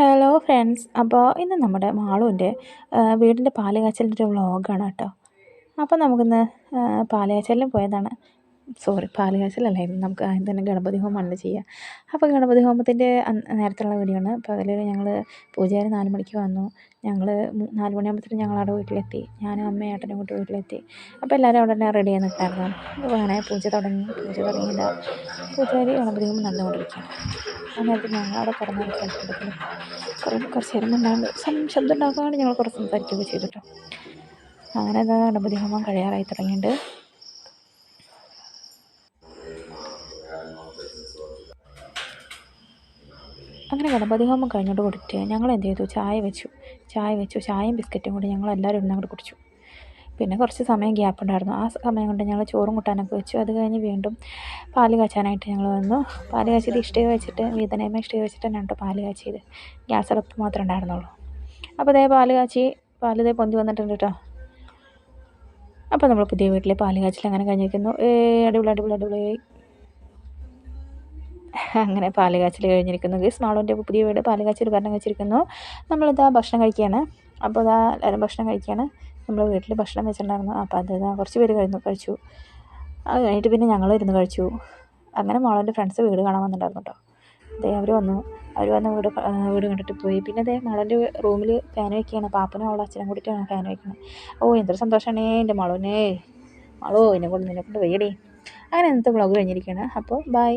Hello friends. അപ്പോൾ ഇന്ന് നമ്മുടെ മാളുവിൻ്റെ വീടിൻ്റെ പാല് കാച്ചലിൻ്റെ ഒരു വ്ളോഗാണ് കേട്ടോ. അപ്പോൾ നമുക്കിന്ന് പാല് കാച്ചലിന് പോയതാണ്. സോറി, പാല് കാച്ചലല്ലായിരുന്നു. നമുക്ക് ആദ്യം തന്നെ ഗണപതി ഹോമമാണ് ചെയ്യുക. അപ്പോൾ ഗണപതി ഹോമത്തിൻ്റെ നേരത്തുള്ള വീഡിയോ ആണ്. അപ്പോൾ അതിൽ ഞങ്ങൾ പൂജാരി 4 മണിക്ക് വന്നു. ഞങ്ങൾ 4 മണിയാകുമ്പോഴത്തേക്കും ഞങ്ങളവിടെ വീട്ടിലെത്തി. ഞാനും അമ്മയും ഏട്ടനും കൂട്ടി വീട്ടിലെത്തി. അപ്പോൾ എല്ലാവരും അവിടെ തന്നെ റെഡി ആയി നിൽക്കായിരുന്നു. അപ്പോൾ അങ്ങനെ പൂജ തുടങ്ങിയില്ല. പൂജാരി ഗണപതി ഹോമം നടന്നുകൊണ്ടിരിക്കുകയാണ്. ആ നേരത്ത് ഞങ്ങളവിടെ കിടന്ന് കുറച്ച് നേരം ഉണ്ടാണ്ട് ശബ്ദം ഉണ്ടാക്കാണ്ട് ഞങ്ങൾ കുറച്ച് സംസാരിക്കുകയൊക്കെ ചെയ്തിട്ടോ. അങ്ങനെ അത് ഗണപതി ഹോമം കഴിയാറായി തുടങ്ങിയിട്ടുണ്ട്. അങ്ങനെ ഗണപതി ഹോമം കഴിഞ്ഞോട്ട് കൊടുത്ത് ഞങ്ങൾ എന്ത് ചെയ്തു, ചായ വെച്ചു. ചായയും ബിസ്ക്കറ്റും കൂടി ഞങ്ങൾ എല്ലാവരും ഇരുന്ന് അങ്ങോട്ട് കുടിച്ചു. പിന്നെ കുറച്ച് സമയം ഗ്യാപ്പ് ഉണ്ടായിരുന്നു. ആ സമയം കൊണ്ട് ഞങ്ങൾ ചോറും കൂട്ടാനൊക്കെ വെച്ചു. അത് കഴിഞ്ഞ് വീണ്ടും പാല് കാച്ചാനായിട്ട് ഞങ്ങൾ വന്നു. പാല് കാച്ചിയത് ഇഷ്ടിക വെച്ചിട്ട് തന്നെ കേട്ടോ പാല് കാച്ചിയത്. ഗ്യാസ് അടുപ്പ് മാത്രമേ ഉണ്ടായിരുന്നുള്ളൂ. അപ്പോൾ അതേ പാല് പൊന്തി വന്നിട്ടുണ്ട് കേട്ടോ. അപ്പോൾ നമ്മൾ പുതിയ വീട്ടിലെ പാല് കാച്ചിൽ അങ്ങനെ കഴിഞ്ഞിരിക്കുന്നു. അടിപൊളിയായി അങ്ങനെ പാല് കാച്ചിൽ കഴിഞ്ഞിരിക്കുന്നു. മാളുവിൻ്റെ പുതിയ വീട് പാല് കാച്ചിൽ ഉദ്ഘാടനം വെച്ചിരിക്കുന്നു. നമ്മളിതാ ഭക്ഷണം കഴിക്കുകയാണ്. അപ്പോൾ എല്ലാവരും ഭക്ഷണം കഴിക്കുകയാണ്. നമ്മൾ വീട്ടിൽ ഭക്ഷണം വെച്ചിട്ടുണ്ടായിരുന്നു. അപ്പോൾ അത് കുറച്ച് പേര് കഴിച്ചു. അത് കഴിഞ്ഞിട്ട് പിന്നെ ഞങ്ങൾ ഇരുന്ന് കഴിച്ചു. അങ്ങനെ മാളുവിൻ്റെ ഫ്രണ്ട്സ് വീട് കാണാൻ വന്നിട്ടുണ്ടായിരുന്നു കേട്ടോ. അവർ വന്ന് വീട് കണ്ടിട്ട് പോയി. പിന്നെ മാളുവിൻ്റെ റൂമിൽ ഫാൻ വയ്ക്കുകയാണ്. പാപ്പനും അവളുടെ അച്ഛനും കൂടിയിട്ടാണ് ഫാൻ വയ്ക്കുന്നത്. എന്തൊരു സന്തോഷമാണേ എൻ്റെ മാളു, എന്നെ കൊണ്ട് വയ്യടി. അങ്ങനെ ഇന്നത്തെ വ്ളോഗ് കഴിഞ്ഞിരിക്കുകയാണ്. അപ്പോൾ ബൈ.